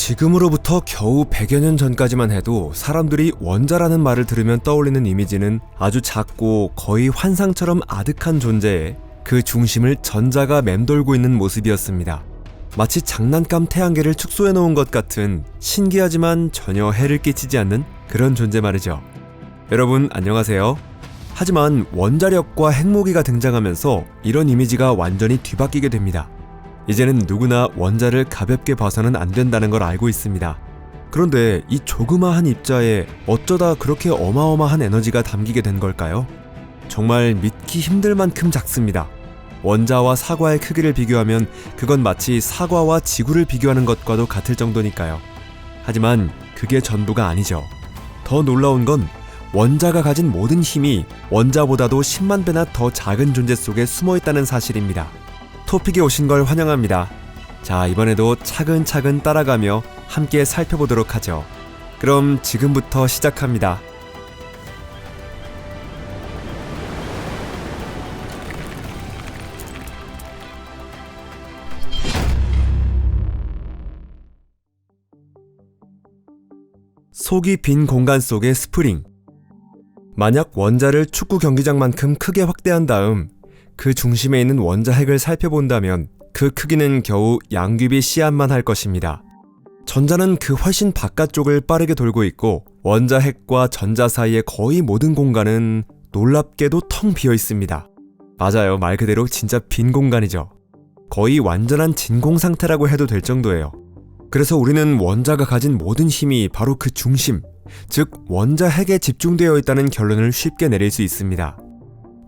지금으로부터 겨우 100여 년 전까지만 해도 사람들이 원자라는 말을 들으면 떠올리는 이미지는 아주 작고 거의 환상처럼 아득한 존재에 그 중심을 전자가 맴돌고 있는 모습이었습니다. 마치 장난감 태양계를 축소해 놓은 것 같은 신기하지만 전혀 해를 끼치지 않는 그런 존재 말이죠. 여러분 안녕하세요. 하지만 원자력과 핵무기가 등장하면서 이런 이미지가 완전히 뒤바뀌게 됩니다. 이제는 누구나 원자를 가볍게 봐서는 안 된다는 걸 알고 있습니다. 그런데 이 조그마한 입자에 어쩌다 그렇게 어마어마한 에너지가 담기게 된 걸까요? 정말 믿기 힘들 만큼 작습니다. 원자와 사과의 크기를 비교하면 그건 마치 사과와 지구를 비교하는 것과도 같을 정도니까요. 하지만 그게 전부가 아니죠. 더 놀라운 건 원자가 가진 모든 힘이 원자보다도 10만 배나 더 작은 존재 속에 숨어있다는 사실입니다. 토픽에 오신 걸 환영합니다. 자, 이번에도 차근차근 따라가며 함께 살펴보도록 하죠. 그럼 지금부터 시작합니다. 속이 빈 공간 속의 스프링. 만약 원자를 축구 경기장만큼 크게 확대한 다음 그 중심에 있는 원자핵을 살펴본다면 그 크기는 겨우 양귀비 씨앗만 할 것입니다. 전자는 그 훨씬 바깥쪽을 빠르게 돌고 있고 원자핵과 전자 사이의 거의 모든 공간은 놀랍게도 텅 비어 있습니다. 맞아요, 말 그대로 진짜 빈 공간이죠. 거의 완전한 진공 상태라고 해도 될 정도예요. 그래서 우리는 원자가 가진 모든 힘이 바로 그 중심, 즉 원자핵에 집중되어 있다는 결론을 쉽게 내릴 수 있습니다.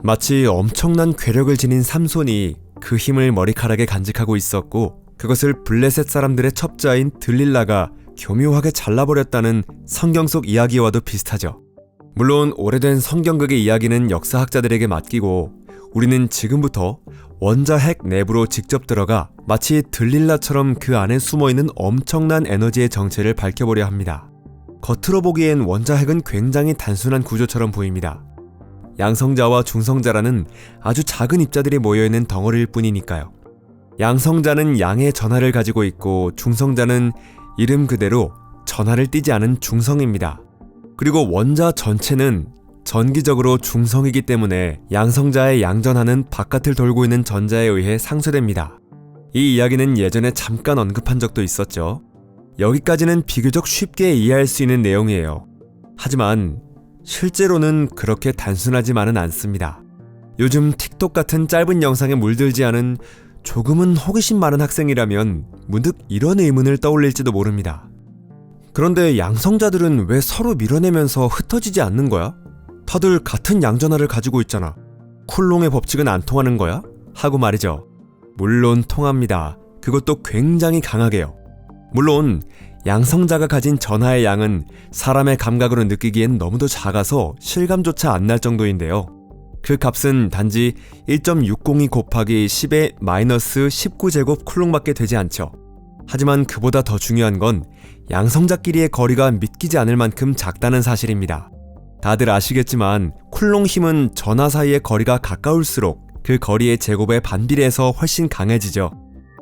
마치 엄청난 괴력을 지닌 삼손이 그 힘을 머리카락에 간직하고 있었고 그것을 블레셋 사람들의 첩자인 들릴라가 교묘하게 잘라버렸다는 성경 속 이야기와도 비슷하죠. 물론 오래된 성경극의 이야기는 역사학자들에게 맡기고 우리는 지금부터 원자핵 내부로 직접 들어가 마치 들릴라처럼 그 안에 숨어있는 엄청난 에너지의 정체를 밝혀보려 합니다. 겉으로 보기엔 원자핵은 굉장히 단순한 구조처럼 보입니다. 양성자와 중성자라는 아주 작은 입자들이 모여있는 덩어리일 뿐이니까요. 양성자는 양의 전하를 가지고 있고 중성자는 이름 그대로 전하를 띠지 않은 중성입니다. 그리고 원자 전체는 전기적으로 중성이기 때문에 양성자의 양전하는 바깥을 돌고 있는 전자에 의해 상쇄됩니다. 이 이야기는 예전에 잠깐 언급한 적도 있었죠. 여기까지는 비교적 쉽게 이해할 수 있는 내용이에요. 하지만 실제로는 그렇게 단순하지만은 않습니다. 요즘 틱톡 같은 짧은 영상에 물들지 않은 조금은 호기심 많은 학생이라면 문득 이런 의문을 떠올릴지도 모릅니다. 그런데 양성자들은 왜 서로 밀어내면서 흩어지지 않는 거야? 다들 같은 양전하를 가지고 있잖아. 쿨롱의 법칙은 안 통하는 거야? 하고 말이죠. 물론 통합니다. 그것도 굉장히 강하게요. 물론 양성자가 가진 전하의 양은 사람의 감각으로 느끼기엔 너무도 작아서 실감조차 안 날 정도인데요. 그 값은 단지 1.602 곱하기 10의 마이너스 19제곱 쿨롱밖에 되지 않죠. 하지만 그보다 더 중요한 건 양성자끼리의 거리가 믿기지 않을 만큼 작다는 사실입니다. 다들 아시겠지만 쿨롱 힘은 전하 사이의 거리가 가까울수록 그 거리의 제곱에 반비례해서 훨씬 강해지죠.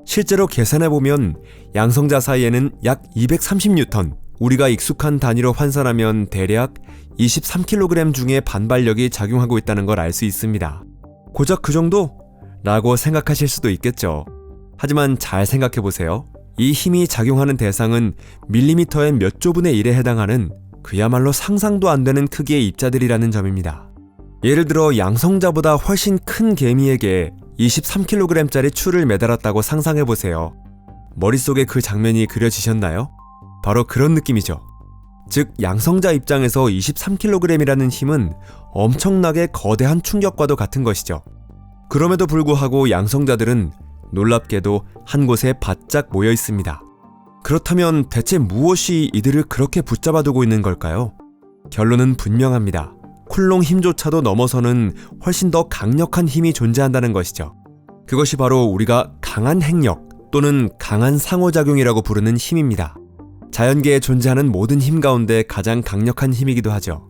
실제로 계산해보면 양성자 사이에는 약 230뉴턴, 우리가 익숙한 단위로 환산하면 대략 23kg 중의 반발력이 작용하고 있다는 걸 알 수 있습니다. 고작 그 정도? 라고 생각하실 수도 있겠죠. 하지만 잘 생각해보세요. 이 힘이 작용하는 대상은 밀리미터의 몇 조분의 1에 해당하는 그야말로 상상도 안 되는 크기의 입자들이라는 점입니다. 예를 들어 양성자보다 훨씬 큰 개미에게 23kg짜리 추를 매달았다고 상상해보세요. 머릿속에 그 장면이 그려지셨나요? 바로 그런 느낌이죠. 즉 양성자 입장에서 23kg이라는 힘은 엄청나게 거대한 충격과도 같은 것이죠. 그럼에도 불구하고 양성자들은 놀랍게도 한 곳에 바짝 모여 있습니다. 그렇다면 대체 무엇이 이들을 그렇게 붙잡아두고 있는 걸까요? 결론은 분명합니다. 쿨롱 힘조차도 넘어서는 훨씬 더 강력한 힘이 존재한다는 것이죠. 그것이 바로 우리가 강한 핵력 또는 강한 상호작용이라고 부르는 힘입니다. 자연계에 존재하는 모든 힘 가운데 가장 강력한 힘이기도 하죠.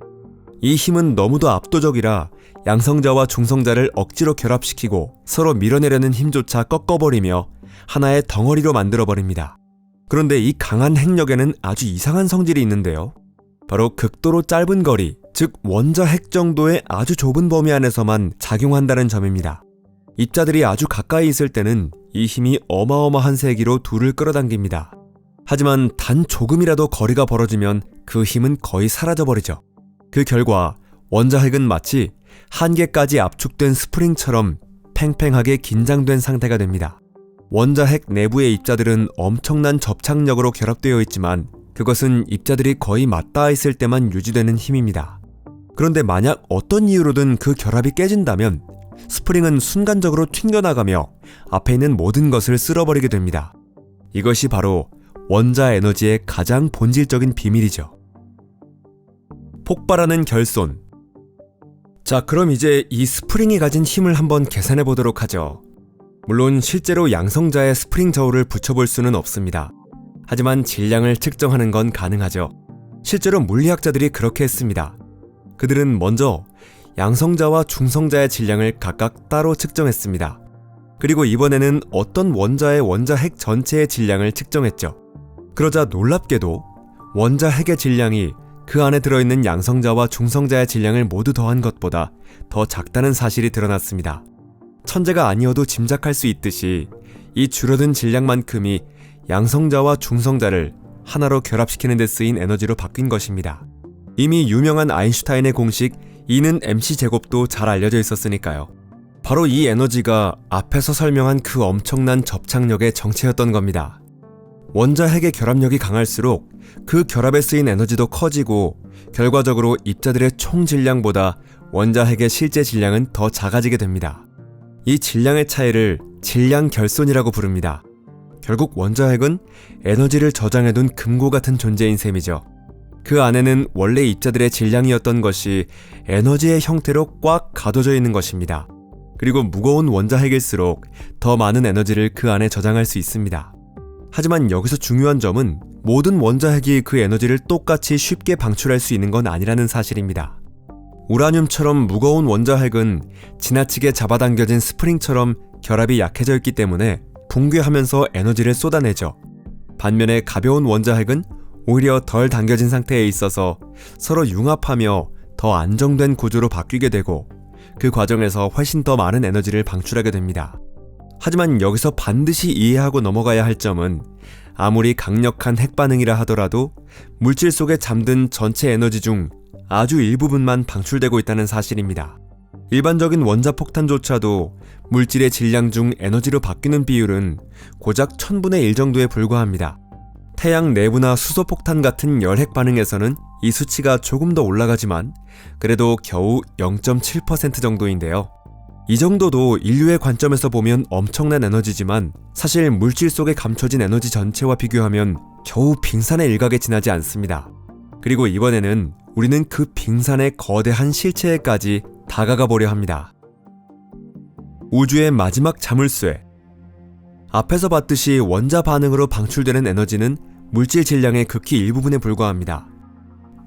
이 힘은 너무도 압도적이라 양성자와 중성자를 억지로 결합시키고 서로 밀어내려는 힘조차 꺾어버리며 하나의 덩어리로 만들어버립니다. 그런데 이 강한 핵력에는 아주 이상한 성질이 있는데요. 바로 극도로 짧은 거리, 즉 원자 핵 정도의 아주 좁은 범위 안에서만 작용한다는 점입니다. 입자들이 아주 가까이 있을 때는 이 힘이 어마어마한 세기로 둘을 끌어당깁니다. 하지만 단 조금이라도 거리가 벌어지면 그 힘은 거의 사라져버리죠. 그 결과 원자 핵은 마치 한계까지 압축된 스프링처럼 팽팽하게 긴장된 상태가 됩니다. 원자 핵 내부의 입자들은 엄청난 접착력으로 결합되어 있지만 그것은 입자들이 거의 맞닿아 있을 때만 유지되는 힘입니다. 그런데 만약 어떤 이유로든 그 결합이 깨진다면 스프링은 순간적으로 튕겨나가며 앞에 있는 모든 것을 쓸어버리게 됩니다. 이것이 바로 원자 에너지의 가장 본질적인 비밀이죠. 폭발하는 결손. 자, 그럼 이제 이 스프링이 가진 힘을 한번 계산해 보도록 하죠. 물론 실제로 양성자에 스프링 저울을 붙여볼 수는 없습니다. 하지만 질량을 측정하는 건 가능하죠. 실제로 물리학자들이 그렇게 했습니다. 그들은 먼저 양성자와 중성자의 질량을 각각 따로 측정했습니다. 그리고 이번에는 어떤 원자의 원자 핵 전체의 질량을 측정했죠. 그러자 놀랍게도 원자 핵의 질량이 그 안에 들어있는 양성자와 중성자의 질량을 모두 더한 것보다 더 작다는 사실이 드러났습니다. 천재가 아니어도 짐작할 수 있듯이 이 줄어든 질량만큼이 양성자와 중성자를 하나로 결합시키는 데 쓰인 에너지로 바뀐 것입니다. 이미 유명한 아인슈타인의 공식 E는 mc제곱도 잘 알려져 있었으니까요. 바로 이 에너지가 앞에서 설명한 그 엄청난 접착력의 정체였던 겁니다. 원자 핵의 결합력이 강할수록 그 결합에 쓰인 에너지도 커지고 결과적으로 입자들의 총 질량보다 원자 핵의 실제 질량은 더 작아지게 됩니다. 이 질량의 차이를 질량 결손이라고 부릅니다. 결국 원자 핵은 에너지를 저장해둔 금고 같은 존재인 셈이죠. 그 안에는 원래 입자들의 질량이었던 것이 에너지의 형태로 꽉 가둬져 있는 것입니다. 그리고 무거운 원자 핵일수록 더 많은 에너지를 그 안에 저장할 수 있습니다. 하지만 여기서 중요한 점은 모든 원자 핵이 그 에너지를 똑같이 쉽게 방출할 수 있는 건 아니라는 사실입니다. 우라늄처럼 무거운 원자 핵은 지나치게 잡아당겨진 스프링처럼 결합이 약해져 있기 때문에 붕괴하면서 에너지를 쏟아내죠. 반면에 가벼운 원자 핵은 오히려 덜 당겨진 상태에 있어서 서로 융합하며 더 안정된 구조로 바뀌게 되고 그 과정에서 훨씬 더 많은 에너지를 방출하게 됩니다. 하지만 여기서 반드시 이해하고 넘어가야 할 점은 아무리 강력한 핵반응이라 하더라도 물질 속에 잠든 전체 에너지 중 아주 일부분만 방출되고 있다는 사실입니다. 일반적인 원자폭탄조차도 물질의 질량 중 에너지로 바뀌는 비율은 고작 1000분의 1 정도에 불과합니다. 태양 내부나 수소폭탄 같은 열핵 반응에서는 이 수치가 조금 더 올라가지만 그래도 겨우 0.7% 정도인데요. 이 정도도 인류의 관점에서 보면 엄청난 에너지지만 사실 물질 속에 감춰진 에너지 전체와 비교하면 겨우 빙산의 일각에 지나지 않습니다. 그리고 이번에는 우리는 그 빙산의 거대한 실체에까지 다가가 보려 합니다. 우주의 마지막 자물쇠. 앞에서 봤듯이 원자 반응으로 방출되는 에너지는 물질 질량의 극히 일부분에 불과합니다.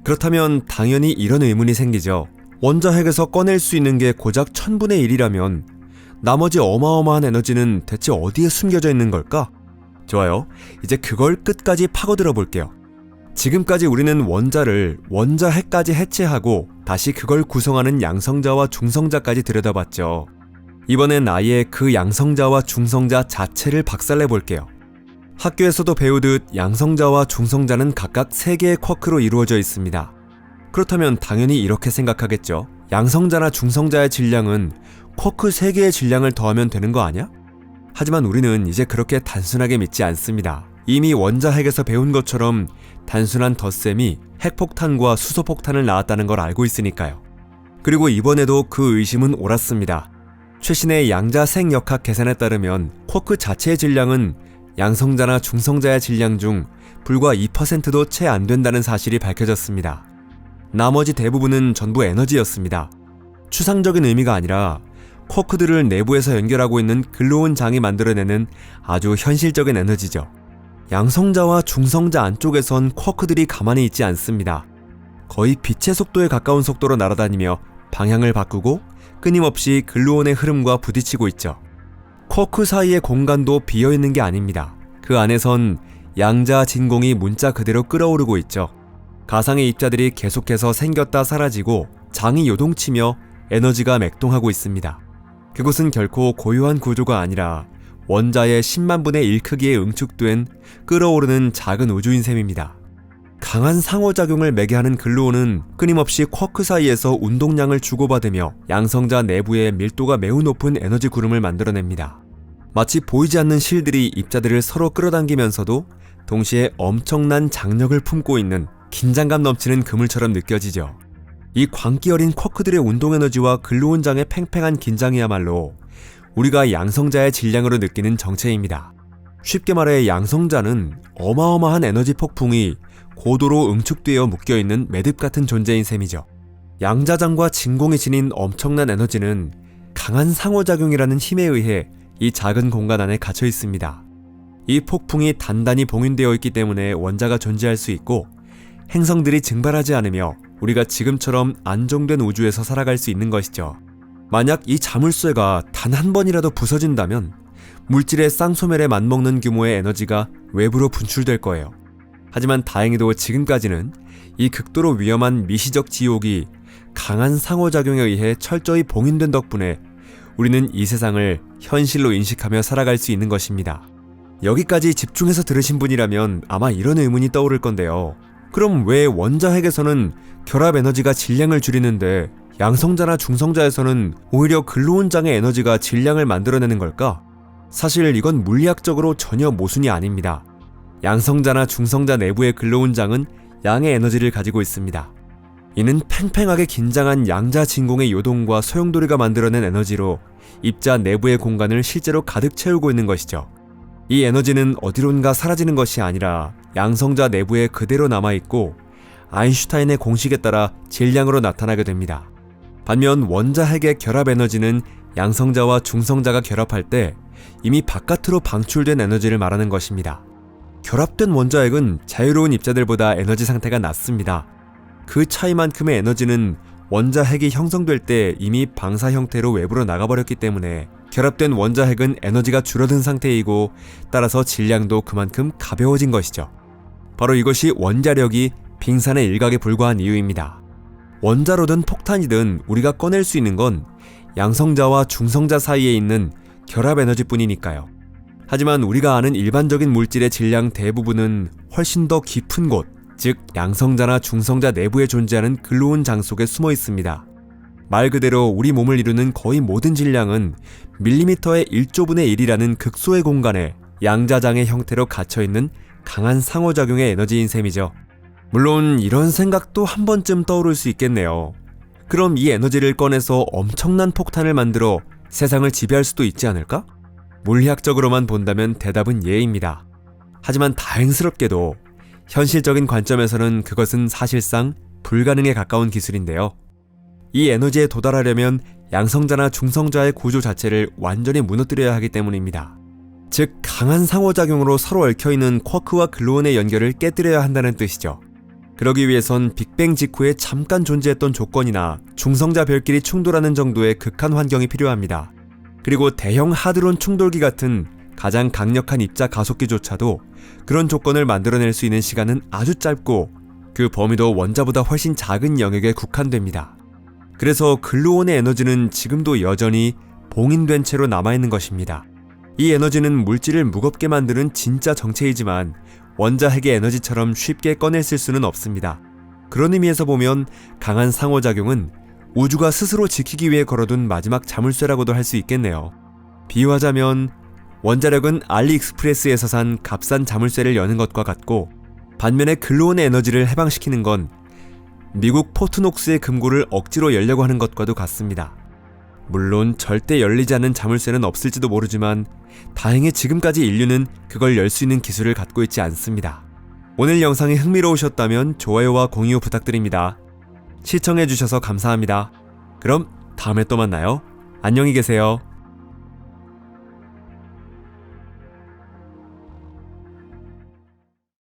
그렇다면 당연히 이런 의문이 생기죠. 원자 핵에서 꺼낼 수 있는 게 고작 1000분의 1이라면 나머지 어마어마한 에너지는 대체 어디에 숨겨져 있는 걸까? 좋아요. 이제 그걸 끝까지 파고들어 볼게요. 지금까지 우리는 원자를 원자 핵까지 해체하고 다시 그걸 구성하는 양성자와 중성자까지 들여다봤죠. 이번엔 아예 그 양성자와 중성자 자체를 박살내 볼게요. 학교에서도 배우듯 양성자와 중성자는 각각 3개의 쿼크로 이루어져 있습니다. 그렇다면 당연히 이렇게 생각하겠죠. 양성자나 중성자의 질량은 쿼크 3개의 질량을 더하면 되는 거 아니야? 하지만 우리는 이제 그렇게 단순하게 믿지 않습니다. 이미 원자 핵에서 배운 것처럼 단순한 덧셈이 핵폭탄과 수소폭탄을 낳았다는 걸 알고 있으니까요. 그리고 이번에도 그 의심은 옳았습니다. 최신의 양자생역학 계산에 따르면 쿼크 자체의 질량은 양성자나 중성자의 질량 중 불과 2%도 채 안 된다는 사실이 밝혀졌습니다. 나머지 대부분은 전부 에너지였습니다. 추상적인 의미가 아니라 쿼크들을 내부에서 연결하고 있는 글로온 장이 만들어내는 아주 현실적인 에너지죠. 양성자와 중성자 안쪽에선 쿼크들이 가만히 있지 않습니다. 거의 빛의 속도에 가까운 속도로 날아다니며 방향을 바꾸고 끊임없이 글루온의 흐름과 부딪히고 있죠. 쿼크 사이의 공간도 비어있는 게 아닙니다. 그 안에선 양자 진공이 문자 그대로 끓어오르고 있죠. 가상의 입자들이 계속해서 생겼다 사라지고 장이 요동치며 에너지가 맥동하고 있습니다. 그곳은 결코 고요한 구조가 아니라 원자의 10만 분의 1 크기에 응축된 끓어오르는 작은 우주인 셈입니다. 강한 상호작용을 매개하는 글루온은 끊임없이 쿼크 사이에서 운동량을 주고받으며 양성자 내부의 밀도가 매우 높은 에너지 구름을 만들어냅니다. 마치 보이지 않는 실들이 입자들을 서로 끌어당기면서도 동시에 엄청난 장력을 품고 있는 긴장감 넘치는 그물처럼 느껴지죠. 이 광기 어린 쿼크들의 운동에너지와 글루온장의 팽팽한 긴장이야말로 우리가 양성자의 질량으로 느끼는 정체입니다. 쉽게 말해 양성자는 어마어마한 에너지 폭풍이 고도로 응축되어 묶여있는 매듭 같은 존재인 셈이죠. 양자장과 진공이 지닌 엄청난 에너지는 강한 상호작용이라는 힘에 의해 이 작은 공간 안에 갇혀 있습니다. 이 폭풍이 단단히 봉인되어 있기 때문에 원자가 존재할 수 있고 행성들이 증발하지 않으며 우리가 지금처럼 안정된 우주에서 살아갈 수 있는 것이죠. 만약 이 자물쇠가 단 한 번이라도 부서진다면 물질의 쌍소멸에 맞먹는 규모의 에너지가 외부로 분출될 거예요. 하지만 다행히도 지금까지는 이 극도로 위험한 미시적 지옥이 강한 상호작용에 의해 철저히 봉인된 덕분에 우리는 이 세상을 현실로 인식하며 살아갈 수 있는 것입니다. 여기까지 집중해서 들으신 분이라면 아마 이런 의문이 떠오를 건데요. 그럼 왜 원자핵에서는 결합 에너지가 질량을 줄이는데 양성자나 중성자에서는 오히려 글루온장의 에너지가 질량을 만들어내는 걸까? 사실 이건 물리학적으로 전혀 모순이 아닙니다. 양성자나 중성자 내부의 글루온장은 양의 에너지를 가지고 있습니다. 이는 팽팽하게 긴장한 양자 진공의 요동과 소용돌이가 만들어낸 에너지로 입자 내부의 공간을 실제로 가득 채우고 있는 것이죠. 이 에너지는 어디론가 사라지는 것이 아니라 양성자 내부에 그대로 남아있고 아인슈타인의 공식에 따라 질량으로 나타나게 됩니다. 반면 원자핵의 결합 에너지는 양성자와 중성자가 결합할 때 이미 바깥으로 방출된 에너지를 말하는 것입니다. 결합된 원자핵은 자유로운 입자들보다 에너지 상태가 낮습니다. 그 차이만큼의 에너지는 원자핵이 형성될 때 이미 방사 형태로 외부로 나가버렸기 때문에 결합된 원자핵은 에너지가 줄어든 상태이고 따라서 질량도 그만큼 가벼워진 것이죠. 바로 이것이 원자력이 빙산의 일각에 불과한 이유입니다. 원자로든 폭탄이든 우리가 꺼낼 수 있는 건 양성자와 중성자 사이에 있는 결합 에너지뿐이니까요. 하지만 우리가 아는 일반적인 물질의 질량 대부분은 훨씬 더 깊은 곳, 즉 양성자나 중성자 내부에 존재하는 글루온 장 속에 숨어 있습니다. 말 그대로 우리 몸을 이루는 거의 모든 질량은 밀리미터의 1조분의 1이라는 극소의 공간에 양자장의 형태로 갇혀있는 강한 상호작용의 에너지인 셈이죠. 물론 이런 생각도 한 번쯤 떠오를 수 있겠네요. 그럼 이 에너지를 꺼내서 엄청난 폭탄을 만들어 세상을 지배할 수도 있지 않을까? 물리학적으로만 본다면 대답은 예입니다. 하지만 다행스럽게도 현실적인 관점에서는 그것은 사실상 불가능에 가까운 기술인데요. 이 에너지에 도달하려면 양성자나 중성자의 구조 자체를 완전히 무너뜨려야 하기 때문입니다. 즉 강한 상호작용으로 서로 얽혀있는 쿼크와 글루온의 연결을 깨뜨려야 한다는 뜻이죠. 그러기 위해선 빅뱅 직후에 잠깐 존재했던 조건이나 중성자 별끼리 충돌하는 정도의 극한 환경이 필요합니다. 그리고 대형 하드론 충돌기 같은 가장 강력한 입자 가속기조차도 그런 조건을 만들어낼 수 있는 시간은 아주 짧고 그 범위도 원자보다 훨씬 작은 영역에 국한됩니다. 그래서 글루온의 에너지는 지금도 여전히 봉인된 채로 남아있는 것입니다. 이 에너지는 물질을 무겁게 만드는 진짜 정체이지만 원자핵의 에너지처럼 쉽게 꺼냈을 수는 없습니다. 그런 의미에서 보면 강한 상호작용은 우주가 스스로 지키기 위해 걸어둔 마지막 자물쇠라고도 할 수 있겠네요. 비유하자면 원자력은 알리익스프레스에서 산 값싼 자물쇠를 여는 것과 같고 반면에 글루온의 에너지를 해방시키는 건 미국 포트녹스의 금고를 억지로 열려고 하는 것과도 같습니다. 물론 절대 열리지 않는 자물쇠는 없을지도 모르지만 다행히 지금까지 인류는 그걸 열 수 있는 기술을 갖고 있지 않습니다. 오늘 영상이 흥미로우셨다면 좋아요와 공유 부탁드립니다. 시청해주셔서 감사합니다. 그럼 다음에 또 만나요. 안녕히 계세요.